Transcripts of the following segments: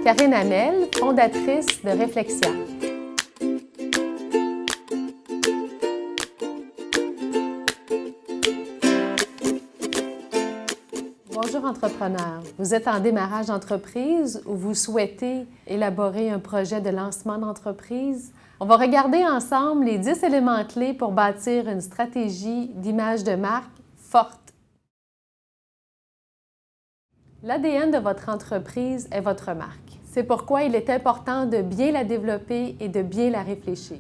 Karine Hamel, fondatrice de Réflexia. Bonjour entrepreneurs, vous êtes en démarrage d'entreprise ou vous souhaitez élaborer un projet de lancement d'entreprise? On va regarder ensemble les 10 éléments clés pour bâtir une stratégie d'image de marque forte. L'ADN de votre entreprise est votre marque. C'est pourquoi il est important de bien la développer et de bien la réfléchir.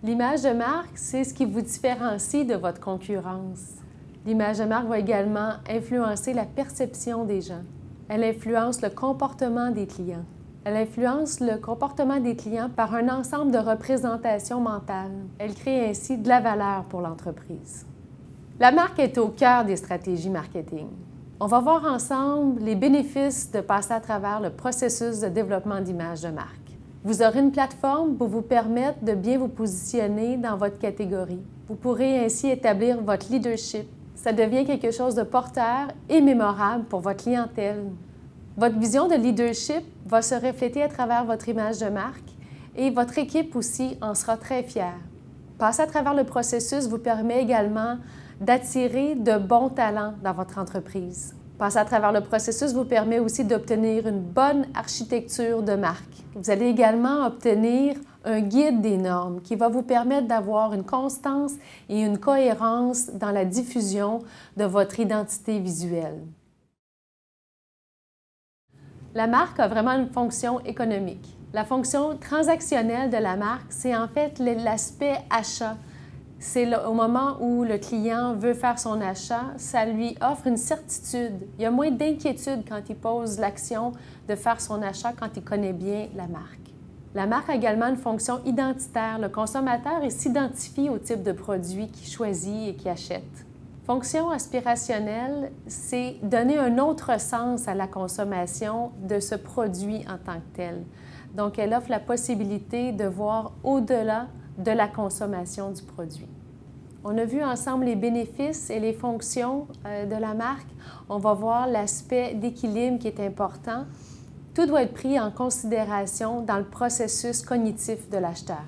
L'image de marque, c'est ce qui vous différencie de votre concurrence. L'image de marque va également influencer la perception des gens. Elle influence le comportement des clients. Elle influence le comportement des clients par un ensemble de représentations mentales. Elle crée ainsi de la valeur pour l'entreprise. La marque est au cœur des stratégies marketing. On va voir ensemble les bénéfices de passer à travers le processus de développement d'image de marque. Vous aurez une plateforme pour vous permettre de bien vous positionner dans votre catégorie. Vous pourrez ainsi établir votre leadership. Ça devient quelque chose de porteur et mémorable pour votre clientèle. Votre vision de leadership va se refléter à travers votre image de marque et votre équipe aussi en sera très fière. Passer à travers le processus vous permet également d'attirer de bons talents dans votre entreprise. Passer à travers le processus vous permet aussi d'obtenir une bonne architecture de marque. Vous allez également obtenir un guide des normes qui va vous permettre d'avoir une constance et une cohérence dans la diffusion de votre identité visuelle. La marque a vraiment une fonction économique. La fonction transactionnelle de la marque, c'est en fait l'aspect achat. C'est au moment où le client veut faire son achat, ça lui offre une certitude. Il y a moins d'inquiétude quand il pose l'action de faire son achat quand il connaît bien la marque. La marque a également une fonction identitaire. Le consommateur s'identifie au type de produit qu'il choisit et qu'il achète. Fonction aspirationnelle, c'est donner un autre sens à la consommation de ce produit en tant que tel. Donc, elle offre la possibilité de voir au-delà de la consommation du produit. On a vu ensemble les bénéfices et les fonctions de la marque. On va voir l'aspect d'équilibre qui est important. Tout doit être pris en considération dans le processus cognitif de l'acheteur.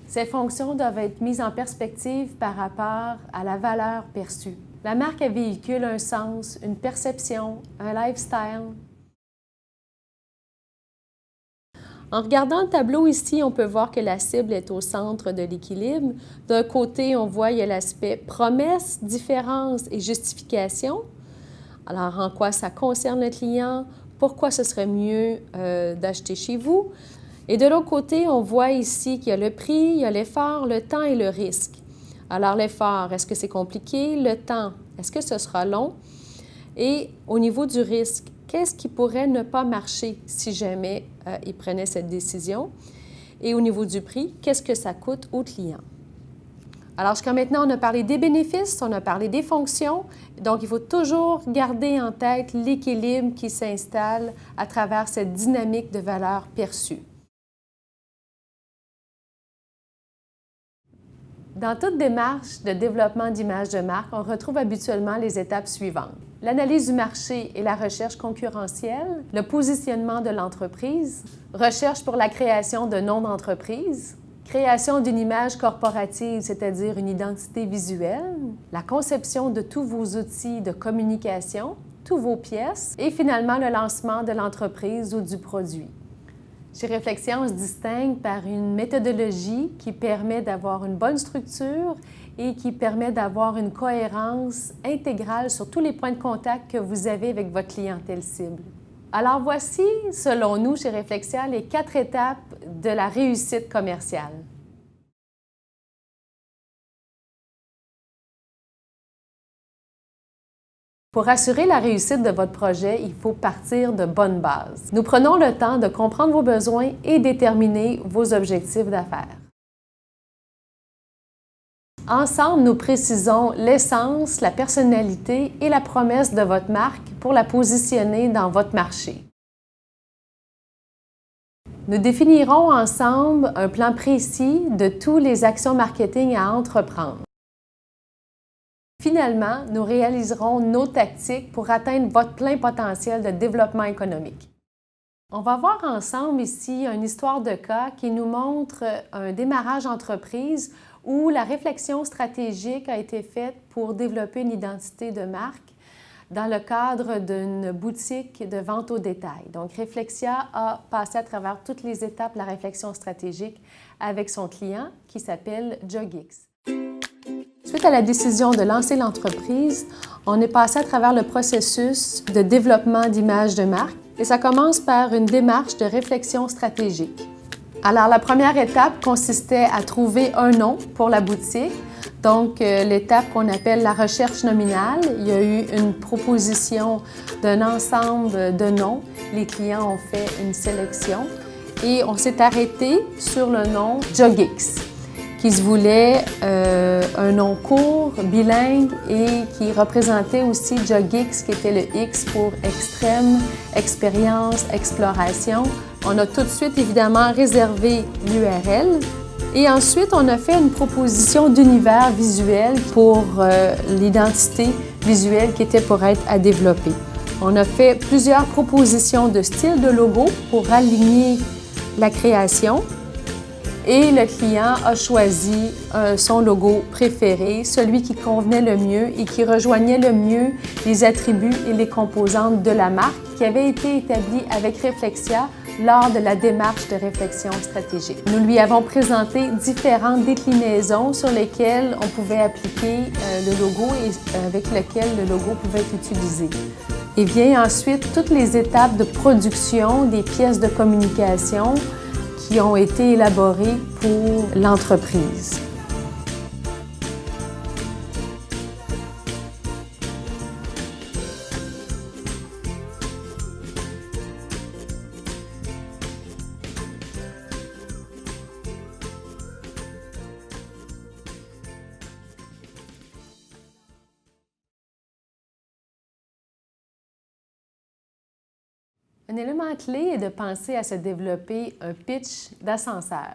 Ces fonctions doivent être mises en perspective par rapport à la valeur perçue. La marque elle véhicule un sens, une perception, un lifestyle. En regardant le tableau ici, on peut voir que la cible est au centre de l'équilibre. D'un côté, on voit il y a l'aspect promesse, différence et justification. Alors, en quoi ça concerne le client? Pourquoi ce serait mieux d'acheter chez vous? Et de l'autre côté, on voit ici qu'il y a le prix, il y a l'effort, le temps et le risque. Alors, l'effort, est-ce que c'est compliqué? Le temps, est-ce que ce sera long? Et au niveau du risque, qu'est-ce qui pourrait ne pas marcher si jamais il prenait cette décision? Et au niveau du prix, qu'est-ce que ça coûte au client? Alors, jusqu'à maintenant, on a parlé des bénéfices, on a parlé des fonctions. Donc, il faut toujours garder en tête l'équilibre qui s'installe à travers cette dynamique de valeur perçue. Dans toute démarche de développement d'image de marque, on retrouve habituellement les étapes suivantes. L'analyse du marché et la recherche concurrentielle, le positionnement de l'entreprise, recherche pour la création de noms d'entreprise, création d'une image corporative, c'est-à-dire une identité visuelle, la conception de tous vos outils de communication, tous vos pièces, et finalement le lancement de l'entreprise ou du produit. Chez Réflexia, on se distingue par une méthodologie qui permet d'avoir une bonne structure et qui permet d'avoir une cohérence intégrale sur tous les points de contact que vous avez avec votre clientèle cible. Alors voici, selon nous, chez Réflexia, les 4 étapes de la réussite commerciale. Pour assurer la réussite de votre projet, il faut partir de bonnes bases. Nous prenons le temps de comprendre vos besoins et déterminer vos objectifs d'affaires. Ensemble, nous précisons l'essence, la personnalité et la promesse de votre marque pour la positionner dans votre marché. Nous définirons ensemble un plan précis de toutes les actions marketing à entreprendre. Finalement, nous réaliserons nos tactiques pour atteindre votre plein potentiel de développement économique. On va voir ensemble ici une histoire de cas qui nous montre un démarrage entreprise où la réflexion stratégique a été faite pour développer une identité de marque dans le cadre d'une boutique de vente au détail. Donc, Réflexia a passé à travers toutes les étapes de la réflexion stratégique avec son client qui s'appelle Jogix. Suite à la décision de lancer l'entreprise, on est passé à travers le processus de développement d'image de marque et ça commence par une démarche de réflexion stratégique. Alors, la première étape consistait à trouver un nom pour la boutique. Donc, l'étape qu'on appelle la recherche nominale. Il y a eu une proposition d'un ensemble de noms. Les clients ont fait une sélection et on s'est arrêté sur le nom Jogix, qui se voulait un nom court, bilingue et qui représentait aussi Jogix, qui était le X pour extrême, expérience, exploration. On a tout de suite évidemment réservé l'URL et ensuite on a fait une proposition d'univers visuel pour l'identité visuelle qui était pour être à développer. On a fait plusieurs propositions de style de logo pour aligner la création. Et le client a choisi son logo préféré, celui qui convenait le mieux et qui rejoignait le mieux les attributs et les composantes de la marque qui avait été établie avec Réflexia lors de la démarche de réflexion stratégique. Nous lui avons présenté différentes déclinaisons sur lesquelles on pouvait appliquer le logo et avec lequel le logo pouvait être utilisé. Et vient ensuite toutes les étapes de production des pièces de communication qui ont été élaborées pour l'entreprise. Un élément clé est de penser à se développer un pitch d'ascenseur.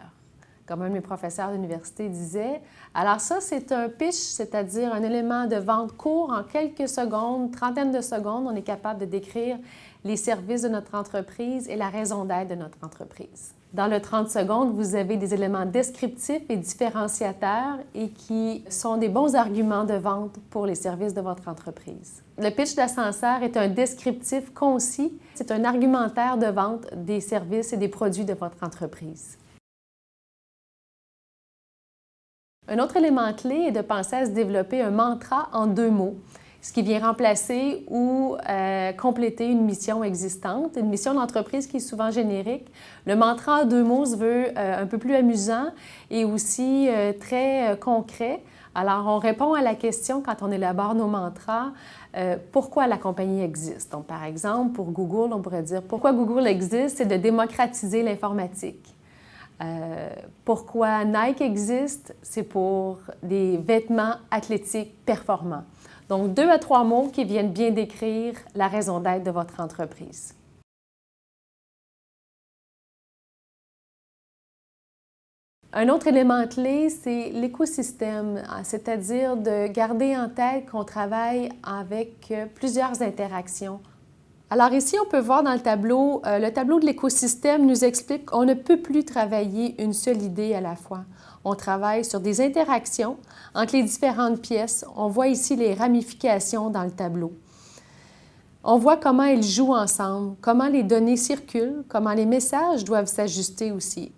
Comme un de mes professeurs d'université disait, alors ça, c'est un pitch, c'est-à-dire un élément de vente court en quelques secondes, trentaine de secondes, on est capable de décrire les services de notre entreprise et la raison d'être de notre entreprise. Dans le 30 secondes, vous avez des éléments descriptifs et différenciateurs et qui sont des bons arguments de vente pour les services de votre entreprise. Le pitch d'ascenseur est un descriptif concis. C'est un argumentaire de vente des services et des produits de votre entreprise. Un autre élément clé est de penser à se développer un mantra en 2 mots, ce qui vient remplacer ou compléter une mission existante, une mission d'entreprise qui est souvent générique. Le mantra en 2 mots se veut un peu plus amusant et aussi très concret. Alors, on répond à la question quand on élabore nos mantras, pourquoi la compagnie existe. Donc, par exemple, pour Google, on pourrait dire pourquoi Google existe, c'est de démocratiser l'informatique. Pourquoi Nike existe, c'est pour des vêtements athlétiques performants. Donc, 2 à 3 mots qui viennent bien décrire la raison d'être de votre entreprise. Un autre élément clé, c'est l'écosystème, c'est-à-dire de garder en tête qu'on travaille avec plusieurs interactions. Alors ici, on peut voir dans le tableau de l'écosystème nous explique qu'on ne peut plus travailler une seule idée à la fois. On travaille sur des interactions entre les différentes pièces. On voit ici les ramifications dans le tableau. On voit comment elles jouent ensemble, comment les données circulent, comment les messages doivent s'ajuster aussi.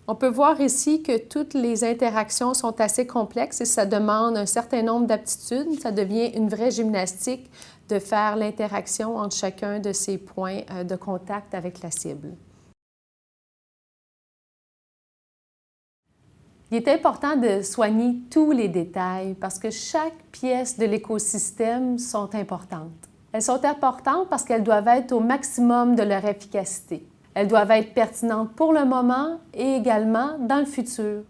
On peut voir ici que toutes les interactions sont assez complexes et ça demande un certain nombre d'aptitudes. Ça devient une vraie gymnastique de faire l'interaction entre chacun de ces points de contact avec la cible. Il est important de soigner tous les détails parce que chaque pièce de l'écosystème sont importantes. Elles sont importantes parce qu'elles doivent être au maximum de leur efficacité. Elles doivent être pertinentes pour le moment et également dans le futur.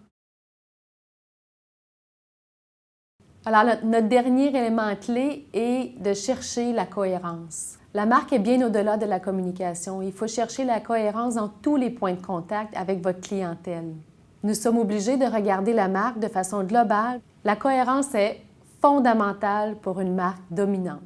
Alors, notre dernier élément clé est de chercher la cohérence. La marque est bien au-delà de la communication. Il faut chercher la cohérence dans tous les points de contact avec votre clientèle. Nous sommes obligés de regarder la marque de façon globale. La cohérence est fondamentale pour une marque dominante.